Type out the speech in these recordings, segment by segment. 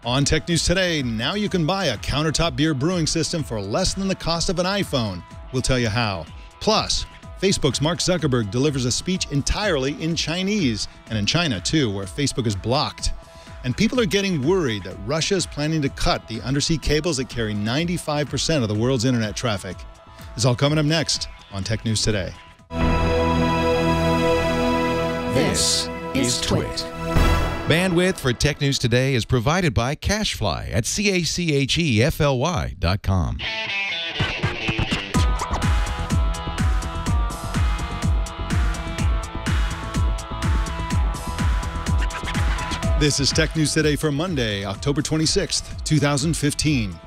On Tech News Today, now you can buy a countertop beer brewing system for less than the cost of an iPhone. We'll tell you how. Plus, Facebook's Mark Zuckerberg delivers a speech entirely in Chinese, and in China too, where Facebook is blocked. And people are getting worried that Russia is planning to cut the undersea cables that carry 95% of the world's internet traffic. It's all coming up next on Tech News Today. This is Twit. Bandwidth for Tech News Today is provided by CacheFly at CacheFly.com. This is Tech News Today for Monday, October 26th, 2015.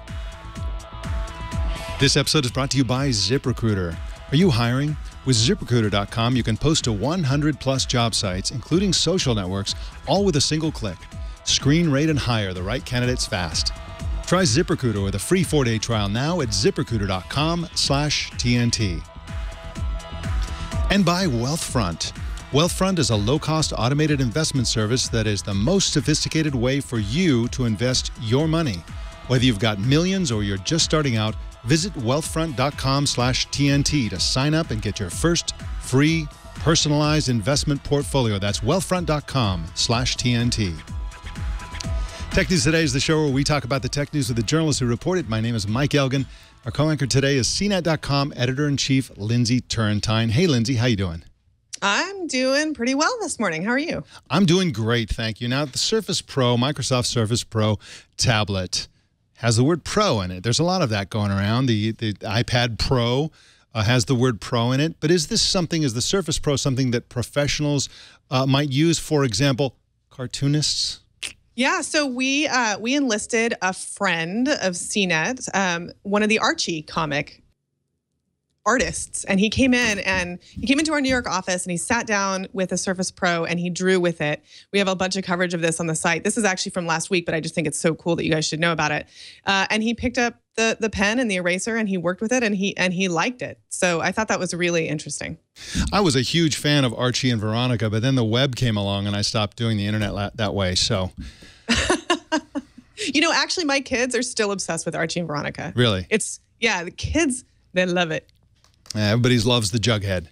This episode is brought to you by ZipRecruiter. Are you hiring? With ZipRecruiter.com, you can post to 100-plus job sites, including social networks, all with a single click. Screen, rate, and hire the right candidates fast. Try ZipRecruiter with a free 4-day trial now at ZipRecruiter.com/TNT. And by Wealthfront. Wealthfront is a low-cost automated investment service that is the most sophisticated way for you to invest your money. Whether you've got millions or you're just starting out, visit wealthfront.com/TNT to sign up and get your first free personalized investment portfolio. That's wealthfront.com/TNT. Tech News Today is the show where we talk about the tech news with the journalists who report it. My name is Mike Elgan. Our co-anchor today is CNET.com editor-in-chief Lindsey Turrentine. Hey, Lindsey, how you doing? I'm doing pretty well this morning. How are you? I'm doing great, thank you. Now, the Surface Pro, Microsoft Surface Pro tablet has the word Pro in it. There's a lot of that going around. The iPad Pro has the word Pro in it. But is this something, is the Surface Pro something that professionals might use, for example, cartoonists? Yeah, so we enlisted a friend of CNET, one of the Archie comic artists, and he came into our New York office and he sat down with a Surface Pro and he drew with it. We have a bunch of coverage of this on the site. This is actually from last week, but I just think it's so cool that you guys should know about it. And he picked up the pen and the eraser and he worked with it and he liked it. So I thought that was really interesting. I was a huge fan of Archie and Veronica, but then the web came along and I stopped doing the internet that way. So, you know, actually my kids are still obsessed with Archie and Veronica. Really? Yeah, the kids, they love it. Everybody loves the Jughead.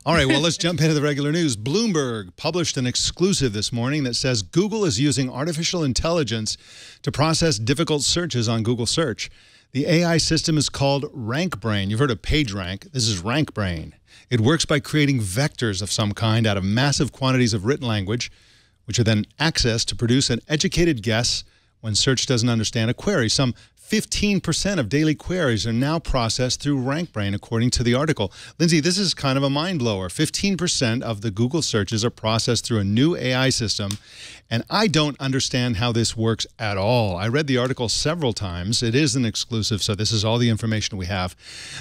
All right, well, let's jump into the regular news. Bloomberg published an exclusive this morning that says Google is using artificial intelligence to process difficult searches on Google Search. The AI system is called RankBrain. You've heard of PageRank. This is RankBrain. It works by creating vectors of some kind out of massive quantities of written language, which are then accessed to produce an educated guess when search doesn't understand a query. Some 15% of daily queries are now processed through RankBrain, according to the article. Lindsey, this is kind of a mind blower. 15% of the Google searches are processed through a new AI system, and I don't understand how this works at all. I read the article several times. It is an exclusive, so this is all the information we have.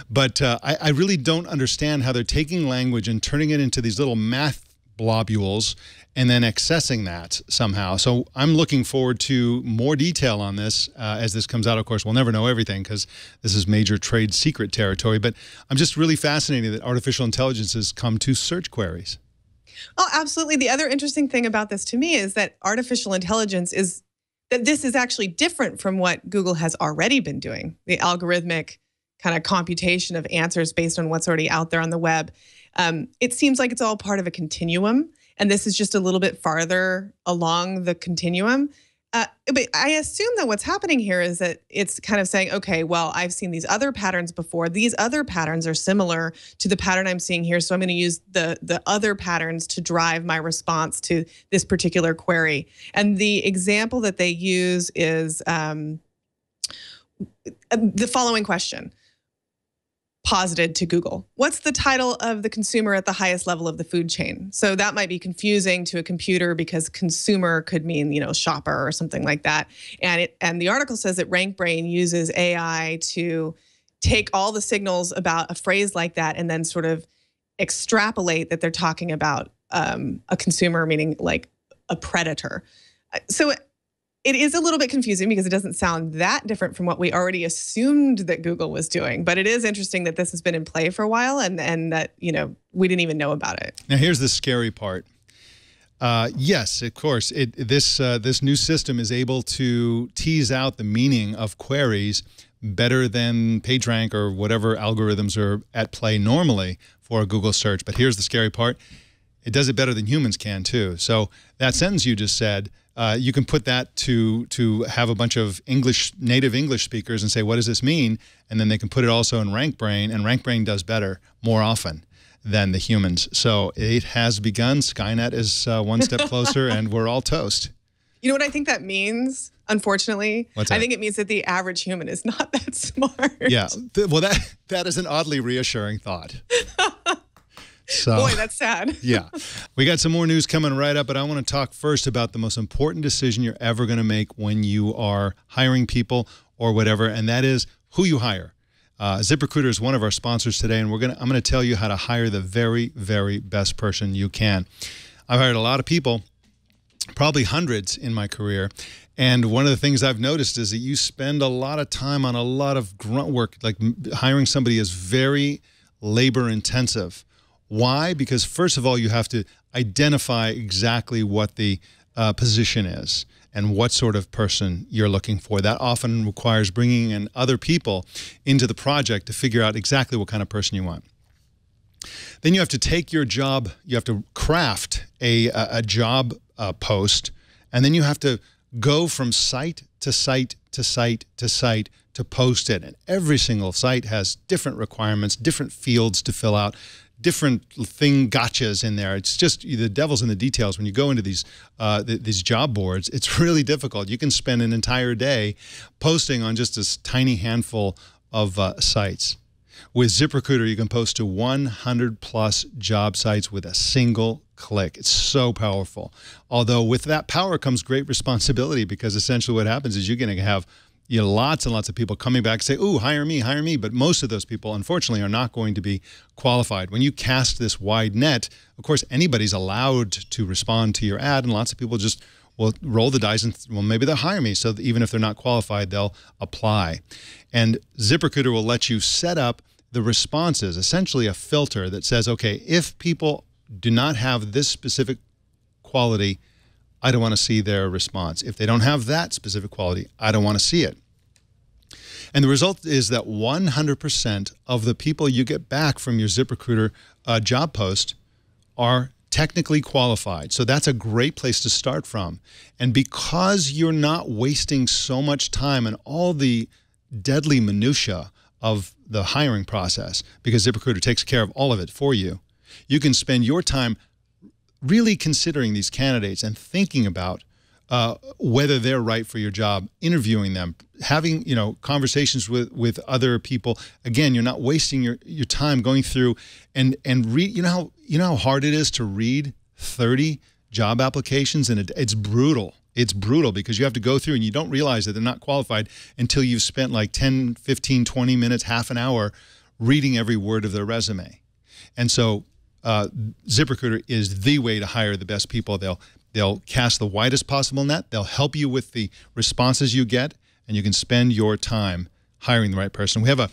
But I really don't understand how they're taking language and turning it into these little math globules and then accessing that somehow. So I'm looking forward to more detail on this as this comes out. Of course, we'll never know everything because this is major trade secret territory, but I'm just really fascinated that artificial intelligence has come to search queries. Oh, absolutely. The other interesting thing about this to me is that artificial intelligence is that this is actually different from what Google has already been doing, the algorithmic kind of computation of answers based on what's already out there on the web. It seems like it's all part of a continuum, and this is just a little bit farther along the continuum. But I assume that what's happening here is that it's kind of saying, okay, well, I've seen these other patterns before. These other patterns are similar to the pattern I'm seeing here, so I'm going to use the other patterns to drive my response to this particular query. And the example that they use is the following question. Posited to Google. What's the title of the consumer at the highest level of the food chain? So that might be confusing to a computer because consumer could mean, you know, shopper or something like that. And the article says that RankBrain uses AI to take all the signals about a phrase like that and then sort of extrapolate that they're talking about a consumer, meaning like a predator. So it is a little bit confusing because it doesn't sound that different from what we already assumed that Google was doing. But it is interesting that this has been in play for a while and that, you know, we didn't even know about it. Now, here's the scary part. Yes, of course. This new system is able to tease out the meaning of queries better than PageRank or whatever algorithms are at play normally for a Google search. But here's the scary part. It does it better than humans can, too. So that sentence you just said, you can put that to have a bunch of native English speakers and say, what does this mean? And then they can put it also in RankBrain, and RankBrain does better more often than the humans. So it has begun. Skynet is one step closer, and we're all toast. You know what I think that means, unfortunately? What's that? I think it means that the average human is not that smart. Yeah. Well, that is an oddly reassuring thought. So, boy, that's sad. Yeah. We got some more news coming right up, but I want to talk first about the most important decision you're ever going to make when you are hiring people or whatever, and that is who you hire. ZipRecruiter is one of our sponsors today, and I'm going to tell you how to hire the very, very best person you can. I've hired a lot of people, probably hundreds in my career, and one of the things I've noticed is that you spend a lot of time on a lot of grunt work. Like hiring somebody is very labor intensive. Why? Because first of all, you have to identify exactly what the position is and what sort of person you're looking for. That often requires bringing in other people into the project to figure out exactly what kind of person you want. Then you have to take your job, you have to craft a job post, and then you have to go from site to site to site to site to post it. And every single site has different requirements, different fields to fill out, different gotchas in there. It's just the devil's in the details. When you go into these job boards, it's really difficult. You can spend an entire day posting on just this tiny handful of sites. With ZipRecruiter, you can post to 100+ job sites with a single click. It's so powerful. Although with that power comes great responsibility, because essentially what happens is you're going to have lots and lots of people coming back and say, ooh, hire me, hire me. But most of those people, unfortunately, are not going to be qualified. When you cast this wide net, of course, anybody's allowed to respond to your ad, and lots of people just will roll the dice and, well, maybe they'll hire me. So that even if they're not qualified, they'll apply. And ZipRecruiter will let you set up the responses, essentially a filter that says, okay, if people do not have this specific quality, I don't want to see their response. If they don't have that specific quality, I don't want to see it. And the result is that 100% of the people you get back from your ZipRecruiter job post are technically qualified. So that's a great place to start from. And because you're not wasting so much time and all the deadly minutia of the hiring process, because ZipRecruiter takes care of all of it for you, you can spend your time really considering these candidates and thinking about whether they're right for your job, interviewing them, having conversations with other people. Again, you're not wasting your time going through and read. You know how hard it is to read 30 job applications, and it's brutal. It's brutal because you have to go through and you don't realize that they're not qualified until you've spent like 10, 15, 20 minutes, half an hour reading every word of their resume. And so ZipRecruiter is the way to hire the best people. They'll cast the widest possible net. They'll help you with the responses you get, and you can spend your time hiring the right person. We have a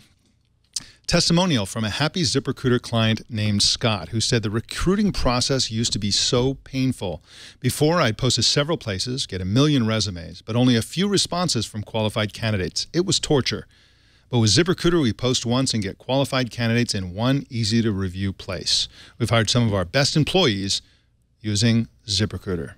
testimonial from a happy ZipRecruiter client named Scott, who said the recruiting process used to be so painful. Before, I'd post to several places, get 1 million resumes, but only a few responses from qualified candidates. It was torture. But with ZipRecruiter, we post once and get qualified candidates in one easy-to-review place. We've hired some of our best employees using ZipRecruiter.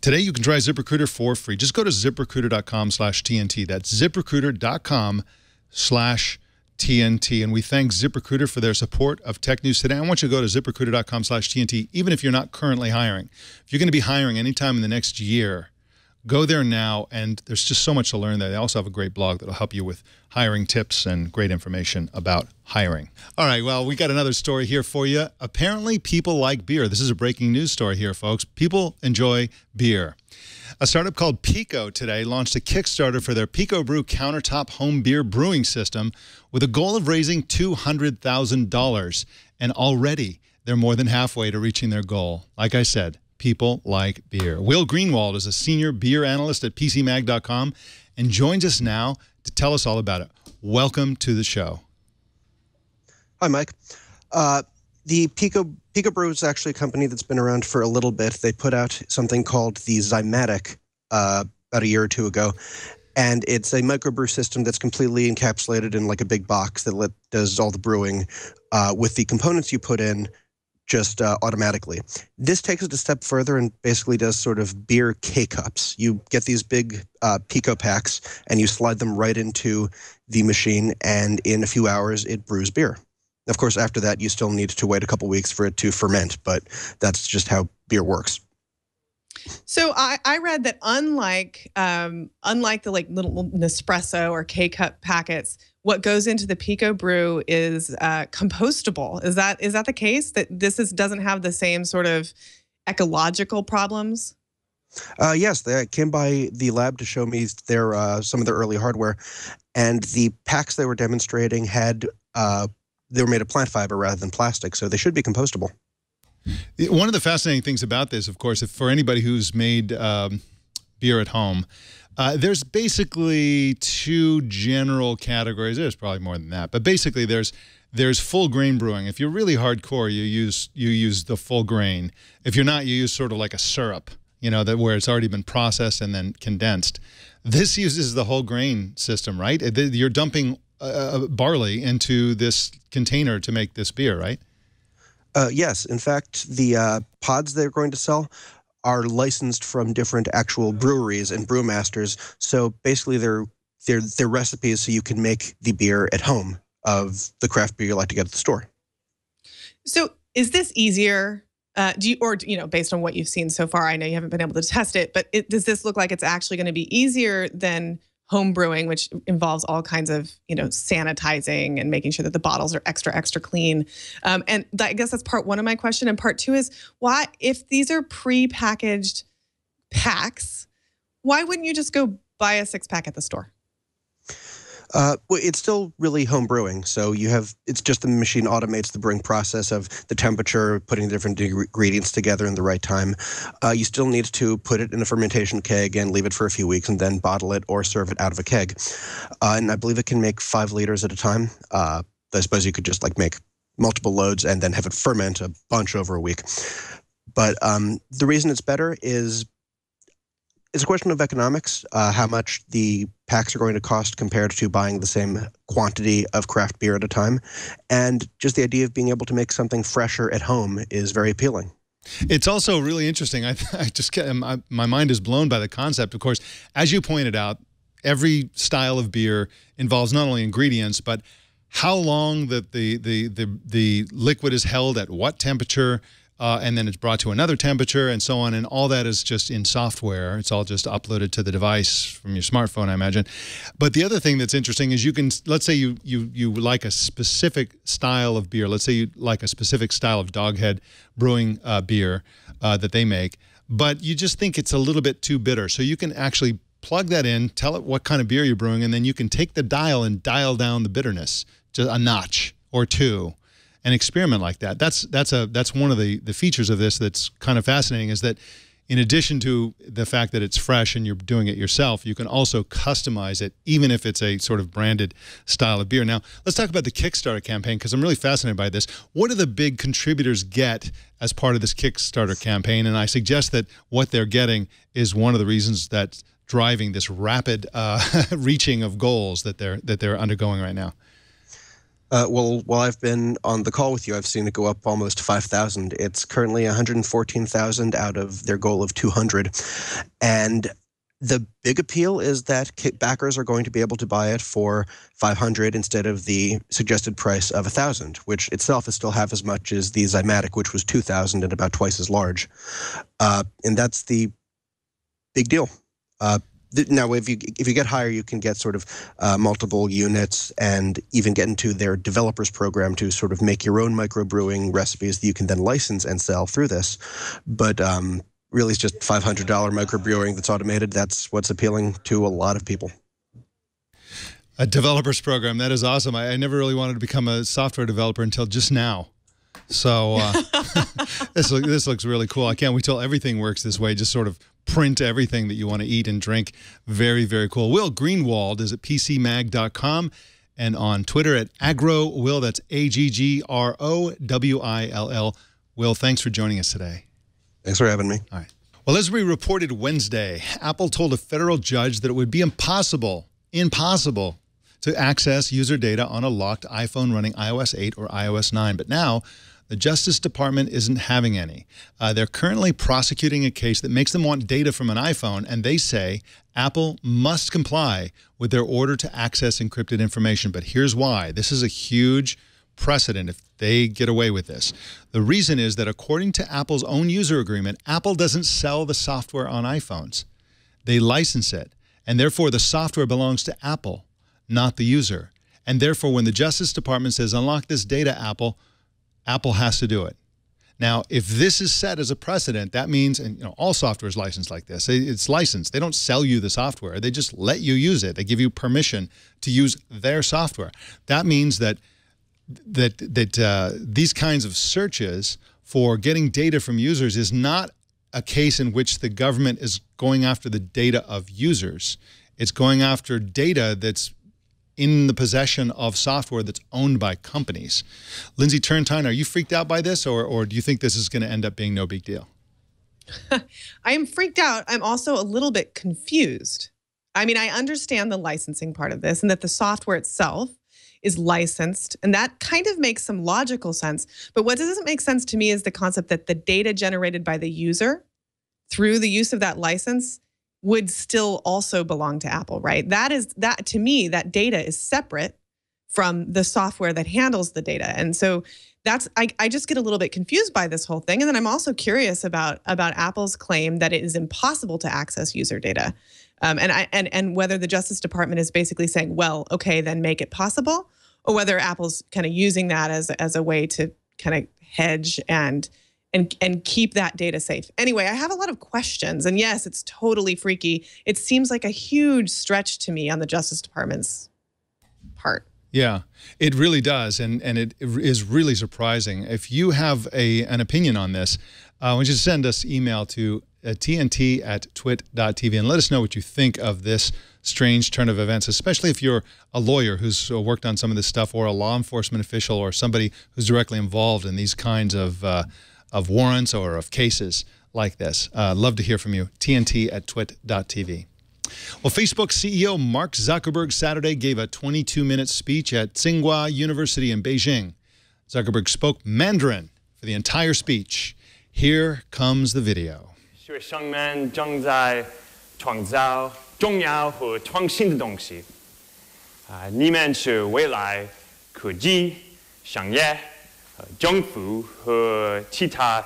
Today, you can try ZipRecruiter for free. Just go to ZipRecruiter.com/TNT. That's ZipRecruiter.com/TNT. And we thank ZipRecruiter for their support of Tech News Today. I want you to go to ZipRecruiter.com/TNT, even if you're not currently hiring. If you're going to be hiring anytime in the next year, go there now, and there's just so much to learn there. They also have a great blog that'll help you with hiring tips and great information about hiring. All right, well, we got another story here for you. Apparently, people like beer. This is a breaking news story here, folks. People enjoy beer. A startup called Pico today launched a Kickstarter for their Pico Brew countertop home beer brewing system with a goal of raising $200,000. And already, they're more than halfway to reaching their goal. Like I said, people like beer. Will Greenwald is a senior beer analyst at PCMag.com and joins us now to tell us all about it. Welcome to the show. Hi, Mike. The Pico Brew is actually a company that's been around for a little bit. They put out something called the Zymatic about a year or two ago, and it's a microbrew system that's completely encapsulated in like a big box that does all the brewing with the components you put in just automatically. This takes it a step further and basically does sort of beer K-cups. You get these big Pico packs and you slide them right into the machine, and in a few hours it brews beer. Of course, after that, you still need to wait a couple weeks for it to ferment, but that's just how beer works. So I read that unlike the like little Nespresso or K-cup packets, what goes into the Pico Brew is compostable. Is that the case? That this doesn't have the same sort of ecological problems? Yes, they came by the lab to show me some of their early hardware, and the packs they were demonstrating had they were made of plant fiber rather than plastic, so they should be compostable. One of the fascinating things about this, of course, for anybody who's made beer at home, there's basically two general categories. There's probably more than that, but basically there's full grain brewing. If you're really hardcore, you use the full grain. If you're not, you use sort of like a syrup, where it's already been processed and then condensed. This uses the whole grain system, right? You're dumping barley into this container to make this beer, right? Yes. In fact, the pods they're going to sell are licensed from different actual breweries and brewmasters. So basically, they're recipes so you can make the beer at home of the craft beer you like to get at the store. So is this easier? Based on what you've seen so far, I know you haven't been able to test it, but does this look like it's actually going to be easier than home brewing, which involves all kinds of, sanitizing and making sure that the bottles are extra clean? And I guess that's part one of my question. And part two is, why, if these are pre-packaged packs, why wouldn't you just go buy a 6-pack at the store? Well, it's still really home brewing. So it's just the machine automates the brewing process of the temperature, putting the different ingredients together in the right time. You still need to put it in a fermentation keg and leave it for a few weeks and then bottle it or serve it out of a keg. And I believe it can make 5 liters at a time. I suppose you could just make multiple loads and then have it ferment a bunch over a week. But the reason it's better is it's a question of economics, how much the packs are going to cost compared to buying the same quantity of craft beer at a time. And just the idea of being able to make something fresher at home is very appealing. It's also really interesting. My mind is blown by the concept. Of course, as you pointed out, every style of beer involves not only ingredients, but how long that the liquid is held at what temperature, and then it's brought to another temperature and so on, and all that is just in software. It's all just uploaded to the device from your smartphone, I imagine. But the other thing that's interesting is let's say you like a specific style of beer. Let's say you like a specific style of Doghead brewing beer that they make, but you just think it's a little bit too bitter. So you can actually plug that in, tell it what kind of beer you're brewing, and then you can take the dial and dial down the bitterness just a notch or two. And experiment like that. That's one of the features of this that's kind of fascinating, is that in addition to the fact that it's fresh and you're doing it yourself, you can also customize it, even if it's a sort of branded style of beer. Now, let's talk about the Kickstarter campaign, because I'm really fascinated by this. What do the big contributors get as part of this Kickstarter campaign? And I suggest that what they're getting is one of the reasons that's driving this rapid reaching of goals that they're undergoing right now. Well, while I've been on the call with you, I've seen it go up almost 5,000. It's currently 114,000 out of their goal of 200. And the big appeal is that backers are going to be able to buy it for 500 instead of the suggested price of 1,000, which itself is still half as much as the Zymatic, which was 2,000 and about twice as large. And that's the big deal. Now, if you get higher, you can get sort of multiple units and even get into their developers program to sort of make your own microbrewing recipes that you can then license and sell through this. But really, it's just $500 microbrewing that's automated. That's what's appealing to a lot of people. A developers program, that is awesome. I never really wanted to become a software developer until just now. So this looks really cool. I can't wait till everything works this way. Just sort of print everything that you want to eat and drink. Very, very cool. Will Greenwald is at PCMag.com. and on Twitter at AgroWill. That's AGGROWILL. Will, thanks for joining us today. Thanks for having me. All right. Well, as we reported Wednesday, Apple told a federal judge that it would be impossible to access user data on a locked iPhone running iOS 8 or iOS 9. But now, the Justice Department isn't having any. They're currently prosecuting a case that makes them want data from an iPhone, and they say Apple must comply with their order to access encrypted information. But here's why. This is a huge precedent if they get away with this. The reason is that according to Apple's own user agreement, Apple doesn't sell the software on iPhones. They license it, and therefore the software belongs to Apple, not the user. And therefore, when the Justice Department says, unlock this data, Apple has to do it. Now, if this is set as a precedent, that means, and all software is licensed like this. It's licensed. They don't sell you the software. They just let you use it. They give you permission to use their software. That means that these kinds of searches for getting data from users is not a case in which the government is going after the data of users. It's going after data that's in the possession of software that's owned by companies. Lindsey, Turrentine, are you freaked out by this, or do you think this is going to end up being no big deal? I am freaked out. I'm also a little bit confused. I mean, I understand the licensing part of this and that the software itself is licensed, and that kind of makes some logical sense. But what doesn't make sense to me is the concept that the data generated by the user through the use of that license would still also belong to Apple, right? That to me, that data is separate from the software that handles the data. And so I just get a little bit confused by this whole thing. And then I'm also curious about Apple's claim that it is impossible to access user data. And whether the Justice Department is basically saying, well, okay, then make it possible, or whether Apple's kind of using that as a way to kind of hedge and keep that data safe. Anyway, I have a lot of questions, and yes, it's totally freaky. It seems like a huge stretch to me on the Justice Department's part. Yeah, it really does, and it is really surprising. If you have an opinion on this, I want you to send us email to tnt@twit.tv and let us know what you think of this strange turn of events, especially if you're a lawyer who's worked on some of this stuff, or a law enforcement official, or somebody who's directly involved in these kinds of warrants or of cases like this. Love to hear from you. tnt@twit.tv. Well, Facebook CEO Mark Zuckerberg Saturday gave a 22-minute speech at Tsinghua University in Beijing. Zuckerberg spoke Mandarin for the entire speech. Here comes the video. 学生们正在创造重要和创新的东西。你们是未来科技、商业、政府和其他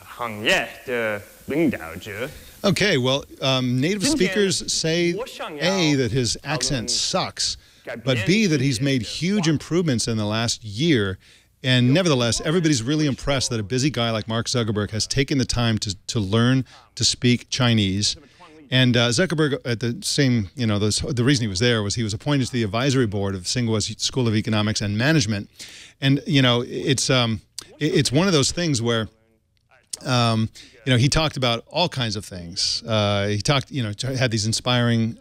行业的领导者。 Okay, well, native speakers say, A, that his accent sucks, but B, that he's made huge improvements in the last year. And nevertheless, everybody's really impressed that a busy guy like Mark Zuckerberg has taken the time to learn to speak Chinese. And Zuckerberg, at the same, the reason he was there was he was appointed to the advisory board of Tsinghua's School of Economics and Management. And, it's one of those things where, he talked about all kinds of things. He talked, had these inspiring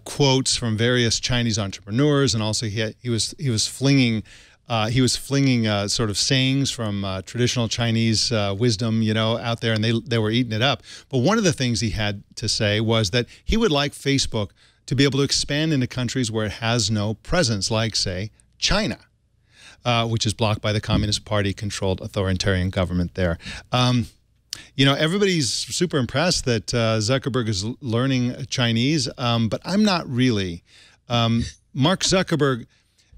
quotes from various Chinese entrepreneurs, and also he was flinging sort of sayings from traditional Chinese wisdom, out there, and they were eating it up. But one of the things he had to say was that he would like Facebook to be able to expand into countries where it has no presence, like, say, China. Which is blocked by the Communist Party-controlled authoritarian government there. Everybody's super impressed that Zuckerberg is learning Chinese, but I'm not really. Mark Zuckerberg,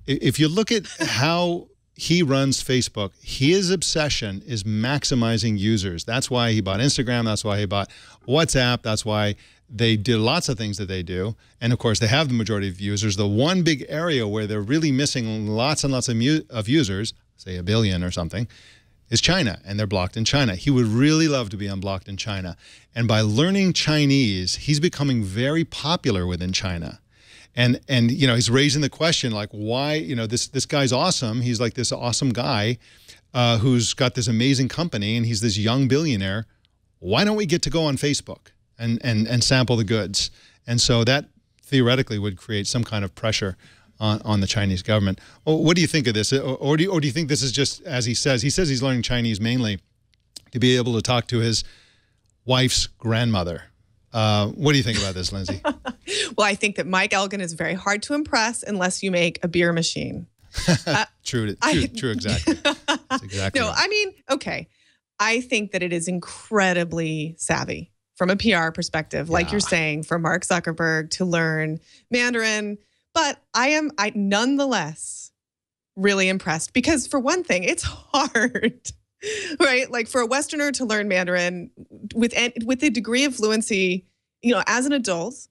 if you look at how he runs Facebook, his obsession is maximizing users. That's why he bought Instagram. That's why he bought WhatsApp. That's why they did lots of things that they do. And of course, they have the majority of users. The one big area where they're really missing lots and lots of users, say 1 billion or something, is China, and they're blocked in China. He would really love to be unblocked in China. And by learning Chinese, he's becoming very popular within China. And he's raising the question, like, why, this guy's awesome. He's like this awesome guy who's got this amazing company, and he's this young billionaire. Why don't we get to go on Facebook and sample the goods? And so that theoretically would create some kind of pressure on the Chinese government. What do you think of this? Or do you think this is just, as he says he's learning Chinese mainly to be able to talk to his wife's grandmother? What do you think about this, Lindsey? Well, I think that Mike Elgan is very hard to impress unless you make a beer machine. True, exactly. That's exactly No, right. I mean, okay. I think that it is incredibly savvy from a PR perspective, like you're saying, for Mark Zuckerberg to learn Mandarin. But I nonetheless really impressed because, for one thing, it's hard, right? Like for a Westerner to learn Mandarin with the degree of fluency, as an adult,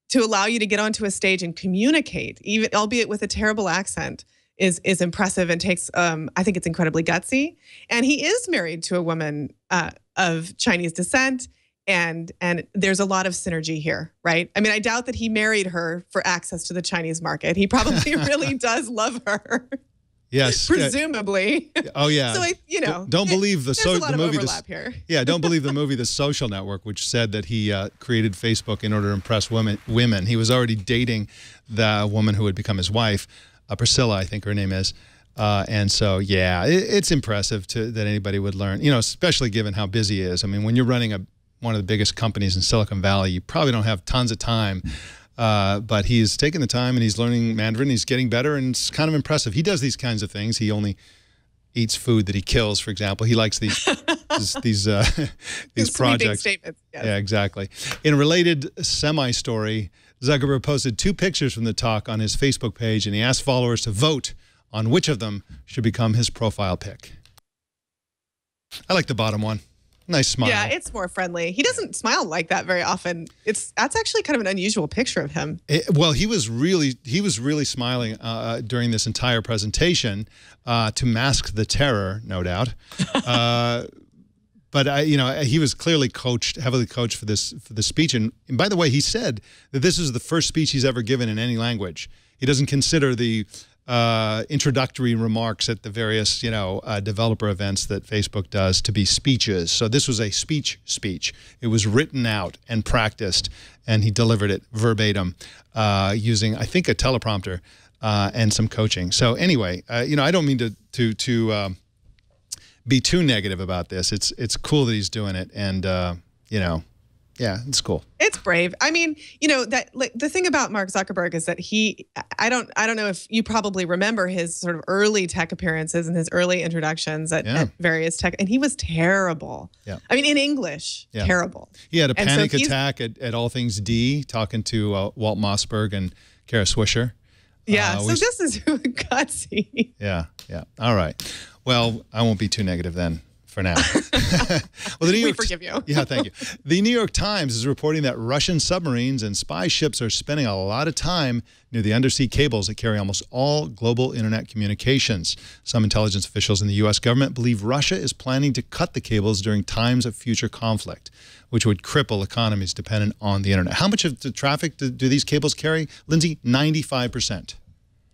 to allow you to get onto a stage and communicate, even albeit with a terrible accent, is impressive and takes. I think it's incredibly gutsy. And he is married to a woman of Chinese descent. And there's a lot of synergy here, right? I mean, I doubt that he married her for access to the Chinese market. He probably really does love her. Yes, presumably. Oh yeah. So don't believe the movie. Here. Yeah, don't believe the movie The Social Network, which said that he created Facebook in order to impress women. He was already dating the woman who would become his wife, Priscilla, I think her name is. And so, yeah, it's impressive that anybody would learn. Especially given how busy he is. I mean, when you're running one of the biggest companies in Silicon Valley, you probably don't have tons of time. But he's taking the time and he's learning Mandarin. He's getting better, and it's kind of impressive. He does these kinds of things. He only eats food that he kills, for example. He likes these projects. Statements, yes. Yeah, exactly. In a related semi-story, Zuckerberg posted 2 pictures from the talk on his Facebook page, and he asked followers to vote on which of them should become his profile pic. I like the bottom one. Nice smile. Yeah, it's more friendly. He doesn't smile like that very often. That's actually kind of an unusual picture of him. Well, he was really smiling during this entire presentation to mask the terror, no doubt. But he was clearly heavily coached for the speech. And by the way, he said that this is the first speech he's ever given in any language. He doesn't consider the introductory remarks at the various, developer events that Facebook does to be speeches. So this was a speech. It was written out and practiced, and he delivered it verbatim using, I think, a teleprompter and some coaching. So anyway, I don't mean to be too negative about this. It's cool that he's doing it, and yeah, it's cool. It's brave. I mean, the thing about Mark Zuckerberg is that I don't know if you probably remember his sort of early tech appearances and his early introductions at various tech, and he was terrible. Yeah. I mean, in English, terrible. He had a panic attack at All Things D, talking to Walt Mossberg and Kara Swisher. Yeah, so this is gutsy. Yeah. All right. Well, I won't be too negative then. For now. Well, we forgive you. Yeah, thank you. The New York Times is reporting that Russian submarines and spy ships are spending a lot of time near the undersea cables that carry almost all global internet communications. Some intelligence officials in the U.S. government believe Russia is planning to cut the cables during times of future conflict, which would cripple economies dependent on the internet. How much of the traffic do these cables carry, Lindsey? 95%.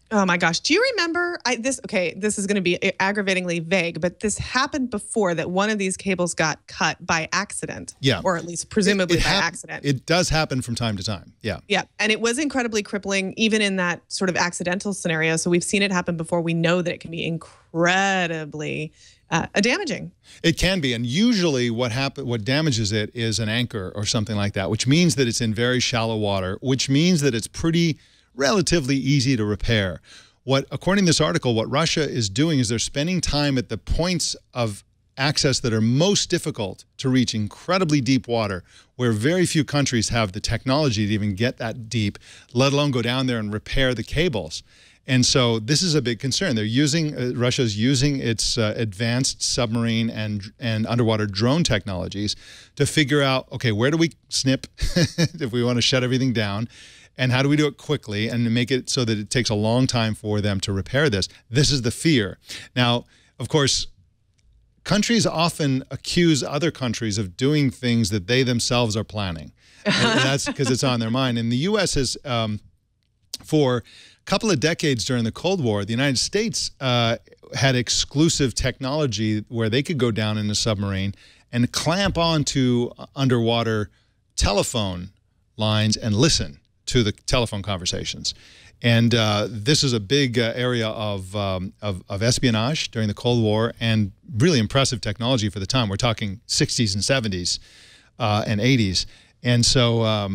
Oh my gosh. Do you remember this is going to be aggravatingly vague, but this happened before that one of these cables got cut by accident. Yeah. Or at least presumably by accident. It does happen from time to time. Yeah. Yeah. And it was incredibly crippling even in that sort of accidental scenario. So we've seen it happen before. We know that it can be incredibly damaging. It can be. And usually what damages it is an anchor or something like that, which means that it's in very shallow water, which means that it's relatively easy to repair. According to this article, what Russia is doing is they're spending time at the points of access that are most difficult to reach, incredibly deep water, where very few countries have the technology to even get that deep, let alone go down there and repair the cables. And so this is a big concern. Russia's using its advanced submarine and underwater drone technologies to figure out, okay, where do we snip if we want to shut everything down? And how do we do it quickly and make it so that it takes a long time for them to repair this? This is the fear. Now, of course, countries often accuse other countries of doing things that they themselves are planning. And that's because it's on their mind. And the U.S. has, for a couple of decades during the Cold War, the United States had exclusive technology where they could go down in a submarine and clamp onto underwater telephone lines and listen to the telephone conversations. And this is a big area of espionage during the Cold War, and really impressive technology for the time. We're talking 60s and 70s and 80s. And so,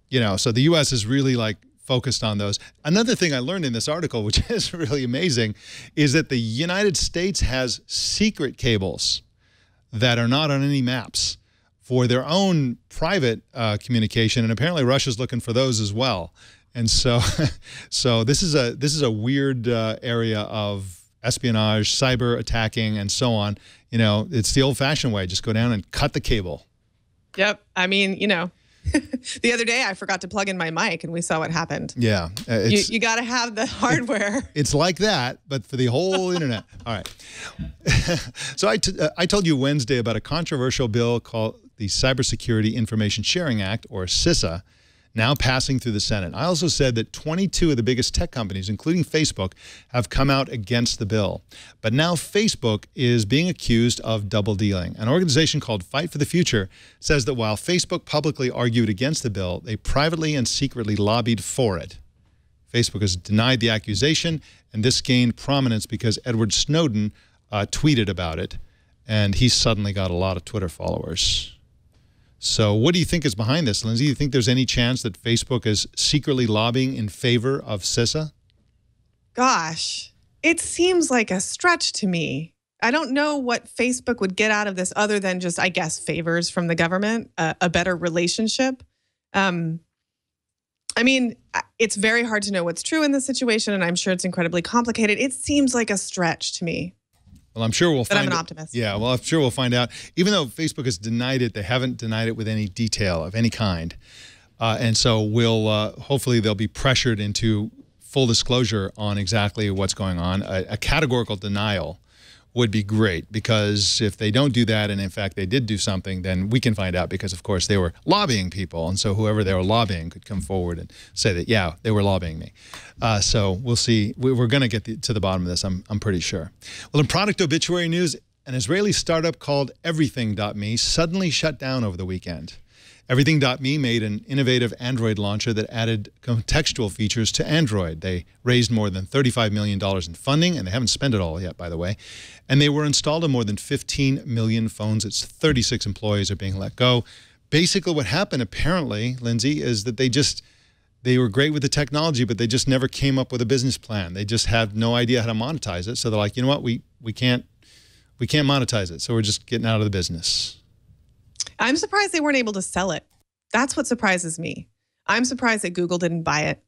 you know, so the U.S. is really like focused on those. Another thing I learned in this article, which is really amazing, is that the United States has secret cables that are not on any maps for their own private communication, and apparently Russia's looking for those as well. And so, so this is a weird area of espionage, cyber attacking, and so on. You know, it's the old-fashioned way: just go down and cut the cable. Yep. I mean, you know, the other day I forgot to plug in my mic, and we saw what happened. Yeah, you got to have the hardware. It's like that, but for the whole internet. All right. So I told you Wednesday about a controversial bill called the Cybersecurity Information Sharing Act, or CISA, now passing through the Senate. I also said that 22 of the biggest tech companies, including Facebook, have come out against the bill. But now Facebook is being accused of double dealing. An organization called Fight for the Future says that while Facebook publicly argued against the bill, they privately and secretly lobbied for it. Facebook has denied the accusation, and this gained prominence because Edward Snowden tweeted about it, and he suddenly got a lot of Twitter followers. So what do you think is behind this, Lindsey? Do you think there's any chance that Facebook is secretly lobbying in favor of CISA? Gosh, it seems like a stretch to me. I don't know what Facebook would get out of this other than just, I guess, favors from the government, a better relationship. I mean, it's very hard to know what's true in this situation, and I'm sure it's incredibly complicated. It seems like a stretch to me. Well, I'm sure we'll find out. But I'm an optimist. Yeah, well, I'm sure we'll find out. Even though Facebook has denied it, they haven't denied it with any detail of any kind. And so we'll hopefully they'll be pressured into full disclosure on exactly what's going on. A categorical denial would be great, because if they don't do that, and in fact they did do something, then we can find out, because of course they were lobbying people, and so whoever they were lobbying could come forward and say that, yeah, they were lobbying me. So we'll see. We're going to get to the bottom of this, I'm pretty sure. Well, in product obituary news, an Israeli startup called Everything.me suddenly shut down over the weekend. Everything.me made an innovative Android launcher that added contextual features to Android. They raised more than $35 million in funding, and they haven't spent it all yet, by the way. And they were installed on more than 15 million phones. It's 36 employees are being let go. Basically what happened, apparently, Lindsey, is that they were great with the technology, but they just never came up with a business plan. They just had no idea how to monetize it. So they're like, you know what, we can't monetize it, so we're just getting out of the business. I'm surprised they weren't able to sell it. That's what surprises me. I'm surprised that Google didn't buy it.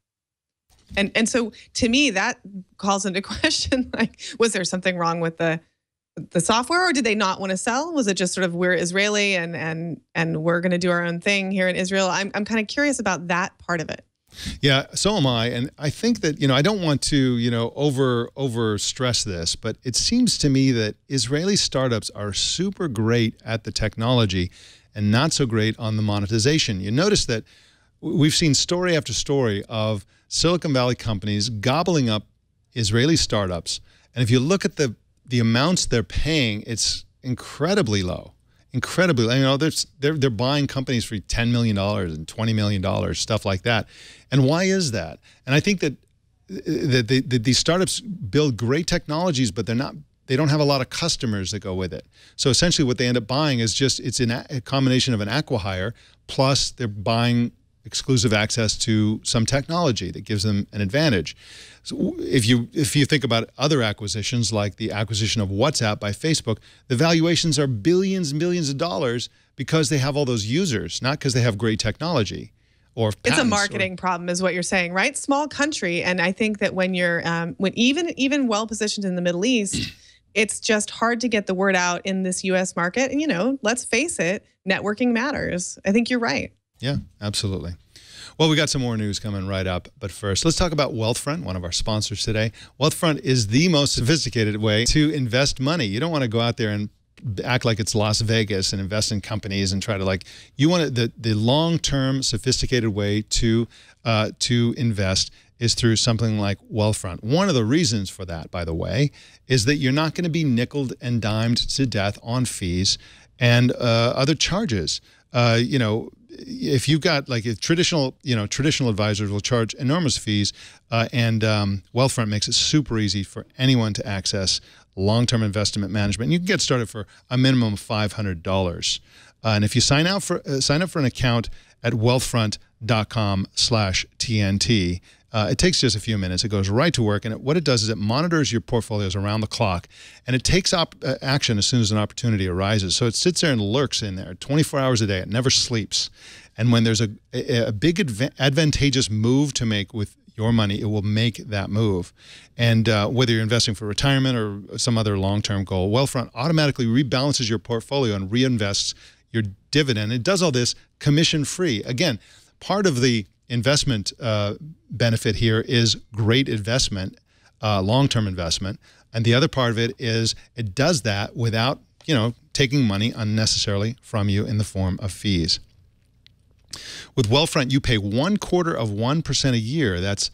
And so to me, that calls into question, like, was there something wrong with the software, or did they not want to sell? Was it just sort of, we're Israeli and we're going to do our own thing here in Israel? I'm kind of curious about that part of it. Yeah, so am I. And I think that, I don't want to, over stress this, but it seems to me that Israeli startups are super great at the technology and not so great on the monetization. You notice that we've seen story after story of Silicon Valley companies gobbling up Israeli startups. And if you look at the amounts they're paying, it's incredibly low. Incredibly, they're buying companies for $10 million and $20 million, stuff like that. And why is that? And I think that these startups build great technologies, but they don't have a lot of customers that go with it. So essentially what they end up buying is it's a combination of an acqui-hire, plus they're buying exclusive access to some technology that gives them an advantage. So if you think about other acquisitions, like the acquisition of WhatsApp by Facebook, the valuations are billions and billions of dollars because they have all those users, not because they have great technology or patents. It's a marketing problem, is what you're saying, right? Small country, and I think that when you're even well positioned in the Middle East, it's just hard to get the word out in this U.S. market. And let's face it, networking matters. I think you're right. Yeah, absolutely. Well, we got some more news coming right up. But first, let's talk about Wealthfront, one of our sponsors today. Wealthfront is the most sophisticated way to invest money. You don't want to go out there and act like it's Las Vegas and invest in companies and try to you want the long-term sophisticated way to invest is through something like Wealthfront. One of the reasons for that, by the way, is that you're not going to be nickeled and dimed to death on fees and other charges. you know, if you've got like a traditional advisors will charge enormous fees, and Wealthfront makes it super easy for anyone to access long-term investment management. And you can get started for a minimum of $500. And if you sign up for an account at wealthfront.com/TNT, it takes just a few minutes. It goes right to work, and what it does is it monitors your portfolios around the clock, and it takes action as soon as an opportunity arises. So it sits there and lurks in there 24 hours a day. It never sleeps. And when there's a big advantageous move to make with your money, it will make that move. And whether you're investing for retirement or some other long-term goal, Wealthfront automatically rebalances your portfolio and reinvests your dividend. It does all this commission-free. Again, part of the investment benefit here is great investment, long-term investment, and the other part of it is it does that without, you know, taking money unnecessarily from you in the form of fees. With Wealthfront, you pay 0.25% a year. That's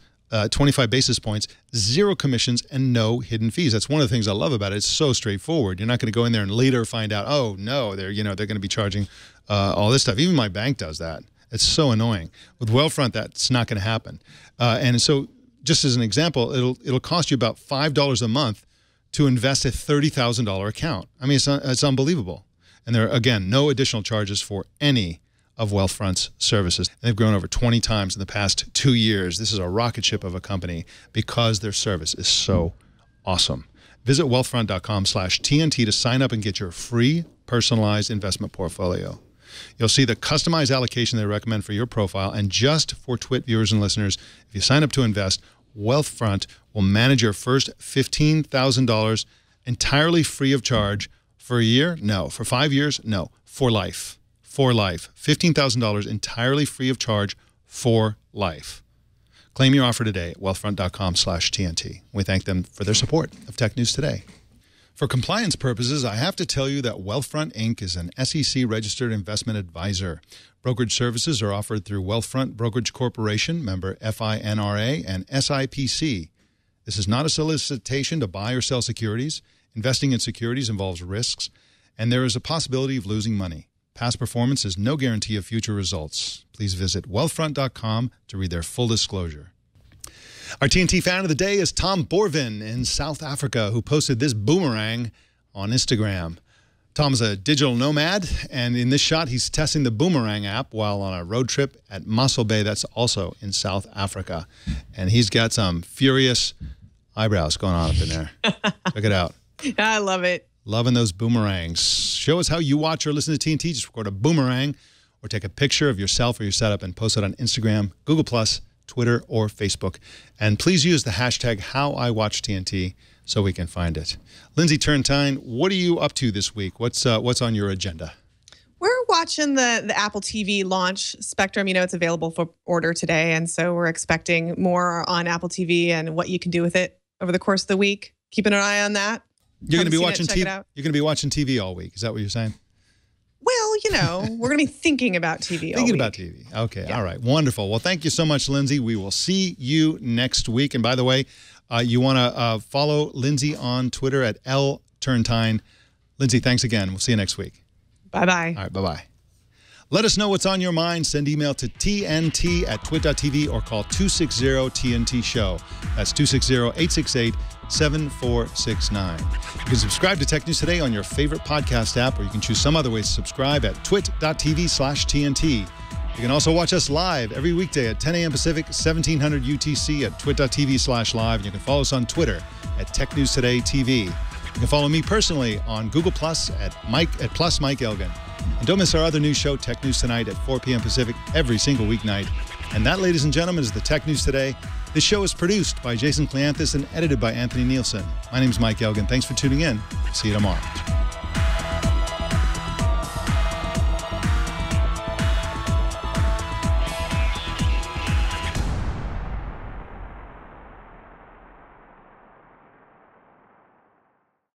25 basis points, 0 commissions, and no hidden fees. That's one of the things I love about it. It's so straightforward. You're not going to go in there and later find out, oh no, they're going to be charging all this stuff. Even my bank does that. It's so annoying. With Wealthfront, that's not going to happen. And so, just as an example, it'll cost you about $5 a month to invest a $30,000 account. I mean, it's unbelievable. And there are, again, no additional charges for any of Wealthfront's services. And they've grown over 20 times in the past 2 years. This is a rocket ship of a company because their service is so awesome. Visit wealthfront.com/TNT to sign up and get your free personalized investment portfolio. You'll see the customized allocation they recommend for your profile. And just for Twit viewers and listeners, if you sign up to invest, Wealthfront will manage your first $15,000 entirely free of charge for a year? No. For 5 years? No. For life. For life. $15,000 entirely free of charge for life. Claim your offer today at wealthfront.com/TNT. We thank them for their support of Tech News Today. For compliance purposes, I have to tell you that Wealthfront, Inc. is an SEC-registered investment advisor. Brokerage services are offered through Wealthfront Brokerage Corporation, member FINRA, and SIPC. This is not a solicitation to buy or sell securities. Investing in securities involves risks, and there is a possibility of losing money. Past performance is no guarantee of future results. Please visit wealthfront.com to read their full disclosure. Our TNT fan of the day is Tom Borvin in South Africa, who posted this boomerang on Instagram. Tom's a digital nomad, and in this shot, he's testing the Boomerang app while on a road trip at Mossel Bay. That's also in South Africa. And he's got some furious eyebrows going on up in there. Check it out. I love it. Loving those boomerangs. Show us how you watch or listen to TNT. Just record a boomerang or take a picture of yourself or your setup and post it on Instagram, Google+, Twitter, or Facebook. And please use the hashtag HowIWatchTNT so we can find it. Lindsey Turrentine, what are you up to this week? What's on your agenda? We're watching the Apple TV launch Spectrum. You know, it's available for order today. And so we're expecting more on Apple TV and what you can do with it over the course of the week. Keeping an eye on that. You're going to be watching TV. You're going to be watching TV all week. Is that what you're saying? Well, you know, we're going to be thinking about TV all week. Thinking about TV. Okay. Yeah. All right. Wonderful. Well, thank you so much, Lindsey. We will see you next week. And by the way, you want to follow Lindsey on Twitter at @Turrentine. Lindsey, thanks again. We'll see you next week. Bye-bye. All right. Bye-bye. Let us know what's on your mind. Send email to tnt@twit.tv or call 260-TNT-SHOW. That's 260-868-7469. You can subscribe to Tech News Today on your favorite podcast app, or you can choose some other way to subscribe at twit.tv/TNT. You can also watch us live every weekday at 10 a.m. Pacific, 1700 UTC at twit.tv/live. And you can follow us on Twitter at Tech News Today TV. You can follow me personally on Google Plus at Mike Elgan. And don't miss our other news show, Tech News Tonight, at 4 p.m. Pacific every single weeknight. And that, ladies and gentlemen, is the Tech News Today. This show is produced by Jason Cleanthus and edited by Anthony Nielsen. My name is Mike Elgan. Thanks for tuning in. See you tomorrow.